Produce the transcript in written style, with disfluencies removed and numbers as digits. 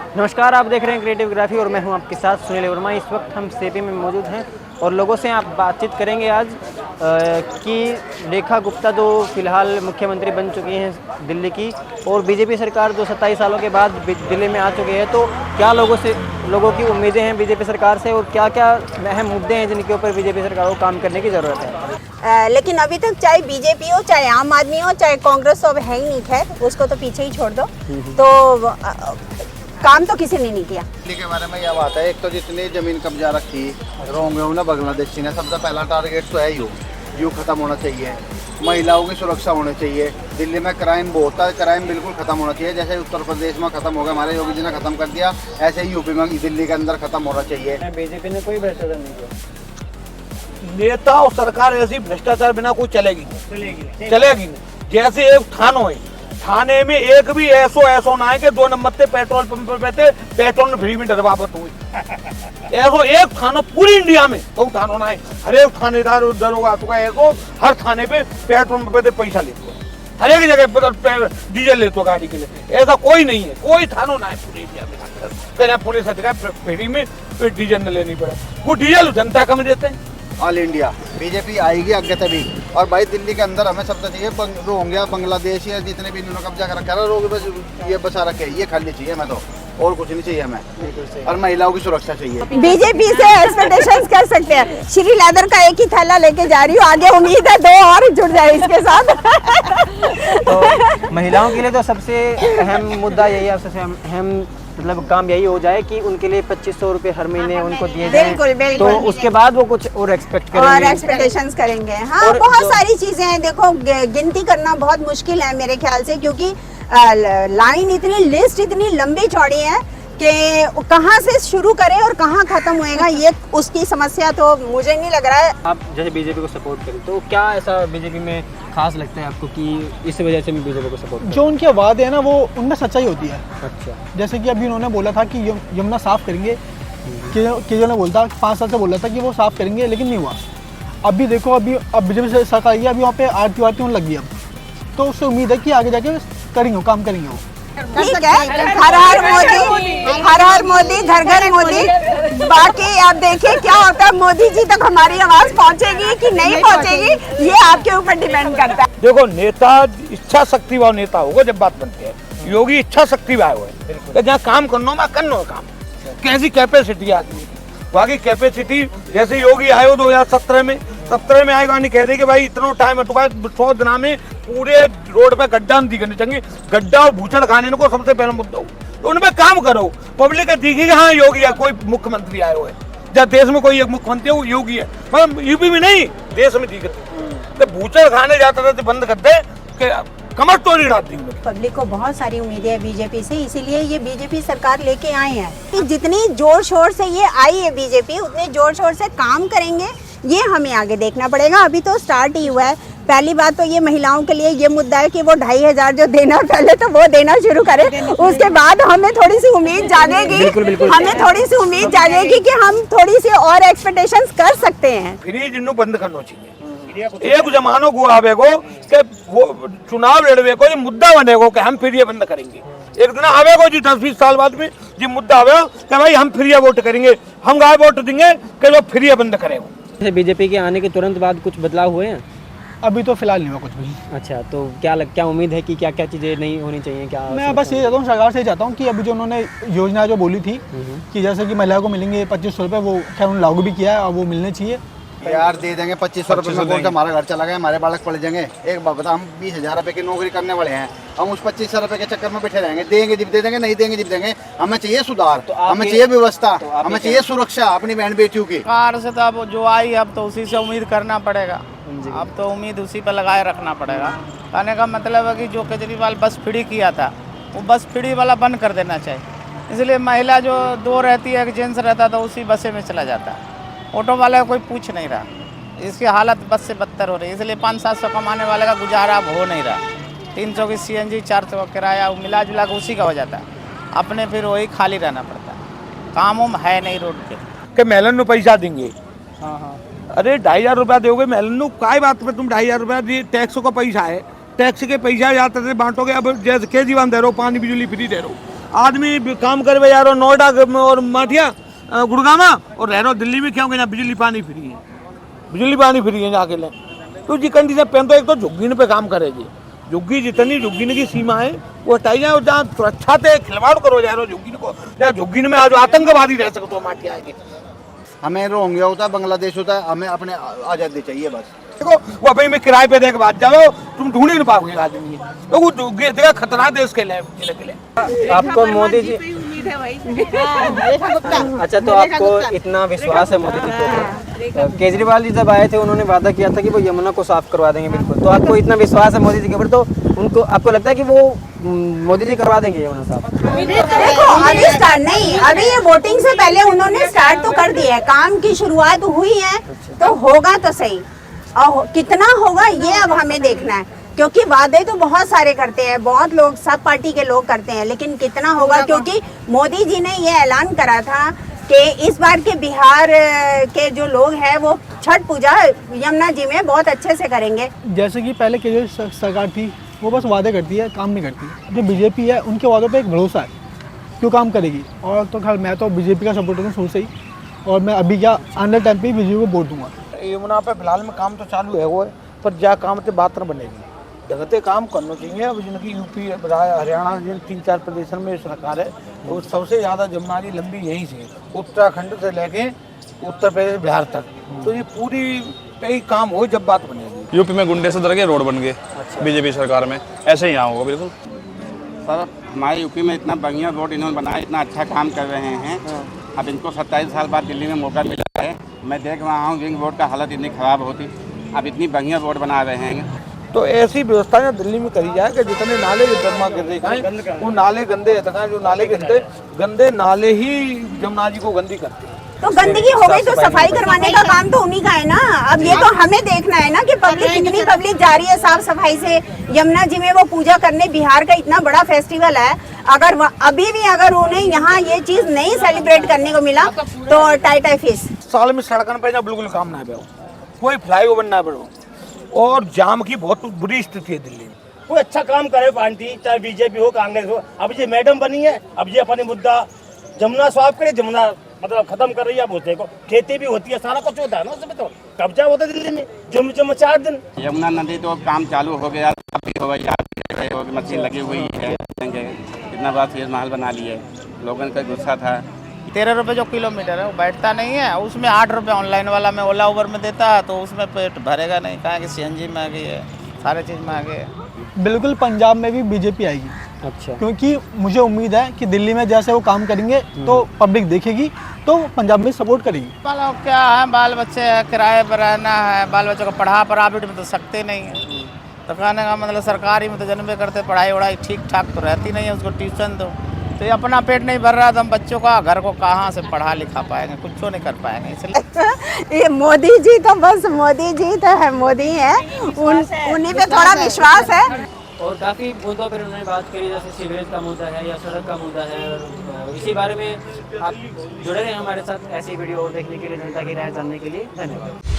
नमस्कार, आप देख रहे हैं क्रिएटिव ग्राफी और मैं हूं आपके साथ सुनील वर्मा। इस वक्त हम सीपी में मौजूद हैं और लोगों से आप बातचीत करेंगे आज कि रेखा गुप्ता जो फिलहाल मुख्यमंत्री बन चुकी हैं दिल्ली की, और बीजेपी सरकार जो 27 सालों के बाद दिल्ली में आ चुकी है, तो क्या लोगों की उम्मीदें हैं बीजेपी सरकार से और क्या क्या अहम मुद्दे हैं जिनके ऊपर बीजेपी सरकार को काम करने की ज़रूरत है। लेकिन अभी तक चाहे बीजेपी हो, चाहे आम आदमी हो, चाहे कांग्रेस, तो अब है ही नहीं, खैर उसको तो पीछे ही छोड़ दो। तो काम तो किसी ने नहीं किया। दिल्ली के बारे में यह बात है, एक तो जितनी जमीन कब्जा रखी रोंगे ना बांग्लादेशी ने, सबसे पहला टारगेट तो है यू खत्म होना चाहिए। महिलाओं की सुरक्षा होनी चाहिए। दिल्ली में क्राइम बहुत है, क्राइम बिल्कुल खत्म होना चाहिए। जैसे उत्तर प्रदेश में खत्म हो गया, हमारे योगी जी ने खत्म कर दिया, ऐसे ही यूपी में दिल्ली के अंदर खत्म होना चाहिए। बीजेपी ने कोई भ्रष्टाचार नहीं किया। नेता और सरकार ऐसी भ्रष्टाचार बिना कोई चलेगी नहीं। जैसे एक थानो है, थाने में एक भी ऐसो ना है कि 2 नंबर पे पेट्रोल पंप पे पेट्रोल में फ्री में डरवावत हुई। ऐसो एक थाना पूरी इंडिया में तो थानो ना है। हर एक थानेदार दरोगा तो ऐसो हर थाने पे पेट्रोल पंप पे पैसा लेते हो, हर एक जगह डीजल लेते हो गाड़ी के लिए। ऐसा कोई नहीं है, कोई थानो ना है पूरी इंडिया में पुलिस अधिकारी फ्री में डीजल न लेनी पड़े। वो डीजल जनता कम देते हैं। ऑल इंडिया बीजेपी आएगी आगे तभी। और भाई दिल्ली के अंदर हमें सब चाहिए, रोहिंग्या बांग्लादेश या जितने भी इन्होंने कब्जा कर रखा है रोग बस ये बचा रखे, ये खाली चाहिए हमें, तो और कुछ नहीं चाहिए हमें। और महिलाओं की सुरक्षा चाहिए। बीजेपी से एक्सपेक्टेशंस कर सकते हैं। श्री लेदर का एक ही थैला लेके जा रही हूँ, आगे उम्मीद है 2 और जुड़ जाए इसके साथ। तो महिलाओं के लिए तो सबसे अहम मुद्दा यही है, सबसे अहम मतलब काम यही हो जाए कि उनके लिए 2500 रुपए हर महीने उनको दिए जाएं। बिल्कुल। तो उसके बाद वो कुछ और एक्सपेक्ट करेंगे और एक्सपेक्टेशंस करेंगे। हाँ, और बहुत सारी चीजें हैं। देखो, गिनती करना बहुत मुश्किल है मेरे ख्याल से, क्योंकि लाइन इतनी, लिस्ट इतनी लंबी चौड़ी है कि कहाँ से शुरू करें और कहाँ खत्म होएगा, ये उसकी समस्या तो मुझे नहीं लग रहा है। आप जैसे बीजेपी को सपोर्ट करें तो क्या ऐसा बीजेपी में खास लगता है आपको कि इस वजह से मैं बीजेपी को सपोर्ट करूं? जो उनके वादे हैं ना, वो उनमें सच्चाई होती है। अच्छा, जैसे कि अभी उन्होंने बोला था कि यमुना साफ करेंगे, केजरीवाल ने बोलता 5 साल से बोला था कि वो साफ करेंगे, लेकिन नहीं हुआ। अभी देखो, अब बीजेपी सरकार आई है, अभी वहाँ पे आरती होने लगी अब, तो उससे उम्मीद है कि आगे जाके करेंगे, काम करेंगे वो। ठीक है, हर हर मोदी, घर घर मोदी। बाकी आप देखिए क्या होता है, मोदी जी तक हमारी आवाज पहुंचेगी कि नहीं पहुंचेगी, ये आपके ऊपर डिपेंड करता है। देखो, नेता इच्छा शक्ति वाला नेता होगा जब बात बनती है। योगी इच्छा शक्ति वाला है, जहाँ काम करना मैं करना काम। कैसी कैपेसिटी आदमी की, बाकी कैपेसिटी जैसे योगी आए हो 2017 में आएगा, नहीं कह रहे कि भाई इतना टाइम है, तो 100 दिन में पूरे रोड पे गड्ढा नहीं करने चाहिए। गड्ढा और भूचड़ खाने को सबसे पहला मुद्दा हो, तो उनमें काम करो। पब्लिक दिखेगी हाँ योगी है, कोई मुख्यमंत्री आए हुए। जब देश में कोई एक मुख्यमंत्री है वो योगी है, मतलब यूपी में नहीं, देश में दिखते। तो भूचड़ खाने जाते थे तो बंद कर दे, कमर तोड़ी रात दिन में। पब्लिक को बहुत सारी उम्मीदें हैं बीजेपी से, इसीलिए ये बीजेपी सरकार लेके आए हैं कि जितनी जोर शोर से ये आई है बीजेपी, उतने जोर शोर से काम करेंगे, ये हमें आगे देखना पड़ेगा। अभी तो स्टार्ट ही हुआ है। पहली बात तो ये महिलाओं के लिए ये मुद्दा है कि वो 2500 जो देना, पहले तो वो देना शुरू करें, उसके बाद हमें थोड़ी सी उम्मीद जागेगी। हमें थोड़ी सी उम्मीद जागेगी कि हम थोड़ी सी और एक्सपेक्टेशंस कर सकते हैं। फ्रीज इन्हों बंद करना चाहिए। एक जमानो को आवेगो कि वो चुनाव लड़वे को ये मुद्दा बनेगो कि हम फ्री बंद करेंगे। एक दिन आवेगो जी 10-20 साल बाद में ये मुद्दा आवेगा कि भाई हम फ्री वोट करेंगे, हम गाय वोट देंगे कि वो फ्री बंद करेंगे। बीजेपी के आने के तुरंत बाद कुछ बदलाव हुए हैं? अभी तो फिलहाल नहीं हुआ कुछ भी। अच्छा, तो क्या उम्मीद है कि क्या क्या चीज़ें नहीं होनी चाहिए? क्या मैं बस ये चाहता हूँ, सरकार से ये चाहता हूँ कि अभी जो उन्होंने योजना जो बोली थी कि जैसे कि महिलाओं को मिलेंगे 2500 रुपये, वो खैर उन्होंने लागू भी किया है और वो मिलने चाहिए यार। दे देंगे 2500 रुपये में, बोल के हमारा घर चला गया, हमारे बालक पड़ जाएंगे। एक बात बता, हम 20,000 रुपये की नौकरी करने वाले हैं, हम उस 2500 रुपये के चक्कर में बैठे रहेंगे? देंगे जिब दे देंगे, नहीं देंगे जिब देंगे। हमें चाहिए सुधार, हमें चाहिए व्यवस्था, हमें चाहिए सुरक्षा अपनी बहन बेटियों की। कार से तो अब जो आई, अब तो उसी से उम्मीद करना पड़ेगा। अब तो उम्मीद उसी पर लगाए रखना पड़ेगा। कहने का मतलब है कि जो केजरीवाल बस फ्री किया था, वो बस फ्री वाला बंद कर देना चाहिए। इसलिए महिला जो 2 रहती है, जेंट्स रहता तो उसी बसे में चला जाता। ऑटो वाले का कोई पूछ नहीं रहा, इसकी हालत बस से बदतर हो रही है। इसलिए 500-700 कमाने वाले का गुजारा अब हो नहीं रहा। 300 की CNG, 400 का किराया, मिला जुला के उसी का हो जाता है। अपने फिर वही खाली रहना पड़ता है, काम है नहीं रोड पे। कि मेलन में पैसा देंगे। हाँ, अरे 2500 रुपया दोगे मेलन नु, काय बात पे तुम 2500 रुपया दिए? टैक्स का पैसा है, टैक्स के पैसा जाते थे बांटोगे। अब जैसे केजरीवाल दे रहे हो, पानी बिजली फ्री दे रहे हो, आदमी भी काम करे जा रहा नोएडा और माठिया गुड़गामा और रह रहा दिल्ली में, क्योंकि यहाँ बिजली पानी फ्री है, बिजली पानी फ्री है जाके ले। तो जी कंडीशन पहन तो एक तो झुग्गी पे काम करे जी, झुग्गी जितनी झुग्गी की सीमा है वो हटाई जाए, और जहाँ सुरक्षा से खिलवाड़ करो जा रहे हो झुग्गी को, जहाँ झुग्गी में आज आतंकवादी रह सकते हो माठिया आएंगे। हमें रोहिंग्या होता है, बांग्लादेश होता है, हमें अपने आज़ादी चाहिए बस। देखो वो अभी मैं किराए पे देख बात जाओ, तुम ढूंढ ही नहीं पाओगे आदमी, तो वो जगह खतरा देश के लिए। आपको मोदी जी अच्छा, तो आपको इतना विश्वास है मोदी जी के ऊपर? केजरीवाल जी जब आए थे उन्होंने वादा किया था कि वो यमुना को साफ करवा देंगे, बिल्कुल। तो आपको इतना विश्वास है मोदी जी के ऊपर, तो उनको आपको लगता है कि वो मोदी जी करवा देंगे यमुना साफ? देखो अभी स्टार्ट नहीं, अभी ये वोटिंग से पहले उन्होंने स्टार्ट तो कर दिया है, काम की शुरुआत हुई है, तो होगा तो सही। और कितना होगा ये अब हमें देखना है, क्योंकि वादे तो बहुत सारे करते हैं, बहुत लोग, सब पार्टी के लोग करते हैं, लेकिन कितना होगा, क्योंकि मोदी जी ने ये ऐलान करा था कि इस बार के बिहार के जो लोग हैं वो छठ पूजा यमुना जी में बहुत अच्छे से करेंगे। जैसे कि पहले केजरीवाल सरकार थी, वो बस वादे करती है, काम नहीं करती। जो बीजेपी है उनके वादों पे एक भरोसा है, क्यों काम करेगी। और तो खैर मैं तो बीजेपी का सपोर्टर हूँ शुरू से ही, और मैं अभी क्या आने टाइम पे बीजेपी को वोट दूंगा। यमुना पे फिलहाल में काम तो चालू है वो है, पर जा काम से बात न बनेगी, जगते काम करना चाहिए। अब जिनकी यूपी हरियाणा जिन 3-4 प्रदेशों में सरकार है, तो सबसे ज़्यादा जमुना जी लंबी यहीं से उत्तराखंड से लेके उत्तर प्रदेश बिहार तक, तो ये पूरी पे ही काम हो जब बात बनेगी। यूपी में गुंडे से डर के रोड बन गए बीजेपी सरकार में, ऐसे ही यहाँ होगा बिल्कुल। सर हमारे यूपी में इतना बढ़िया रोड इन्होंने बनाया, इतना अच्छा काम कर रहे हैं। अब इनको 27 साल बाद दिल्ली में मौका मिला है, मैं देख रहा हूँ रिंग रोड का हालत इतनी ख़राब होती, अब इतनी बढ़िया रोड बना रहे हैं। तो ऐसी व्यवस्था यहाँ दिल्ली में करी जाए कि जितने नाले जमा कर दिखाएं, वो नाले गंदे है, जो नाले गंदे नाले ही जमुना जी को गंदी करते हैं। तो गंदगी हो गई तो सफाई करवाने का काम तो उन्हीं का है ना। अब ये तो हमें देखना है ना कि पब्लिक कितनी पब्लिक जा रही है साफ सफाई से यमुना जी में वो पूजा करने। बिहार का इतना बड़ा फेस्टिवल है, अगर अभी भी अगर उन्हें यहाँ ये चीज नहीं सेलिब्रेट करने को मिला तो टाई फिश। साल में सड़क पे बिल्कुल काम ना पे, कोई फ्लाई ओवर ना बढ़ो, और जाम की बहुत बुरी स्थिति है दिल्ली में। कोई अच्छा काम करे पार्टी, चाहे बीजेपी हो कांग्रेस हो। अब ये मैडम बनी है, अब ये अपने मुद्दा जमुना साफ करे, जमुना मतलब खत्म कर रही है। बोलते को खेती भी होती है, सारा कुछ होता है ना उसमें, तो कब्जा होता है दिल्ली में जुम 4 दिन। यमुना नदी तो काम चालू हो गया, मशीन लगी हुई है, इतना बड़ा सीएस महल बना लिया है। लोगों का गुस्सा था। 13 रुपये जो किलोमीटर है वो बैठता नहीं है, उसमें 8 रुपये ऑनलाइन वाला में ओला उबर में देता है, तो उसमें पेट भरेगा नहीं। कहा कि CNG में आ गई है, सारे चीज़ में आ गई है। बिल्कुल पंजाब में भी बीजेपी आएगी। अच्छा, क्योंकि मुझे उम्मीद है कि दिल्ली में जैसे वो काम करेंगे तो पब्लिक देखेगी, तो पंजाब में सपोर्ट करेगी। मतलब क्या है, बाल बच्चे है, किराए पर रहना है, बाल बच्चों को पढ़ा प्राइवेट में तो सकते नहीं है। तो कहने का मतलब सरकारी में तो जनबे करते, पढ़ाई वढ़ाई ठीक ठाक तो रहती नहीं है, उसको ट्यूशन दो। तो ये अपना पेट नहीं भर रहा तो हम बच्चों का घर को कहाँ से पढ़ा लिखा पाएंगे, कुछ नहीं कर पाएंगे। इसलिए ये मोदी जी तो बस मोदी जी तो है, मोदी है, उन्हीं पे थोड़ा विश्वास है। और काफ़ी मुद्दों पर उन्होंने बात करी, जैसे सीवरेज का मुद्दा है या सड़क का मुद्दा है। और इसी बारे में आप जुड़े रहें हमारे साथ, ऐसी वीडियो और देखने के लिए, जनता की राय जानने के लिए। धन्यवाद।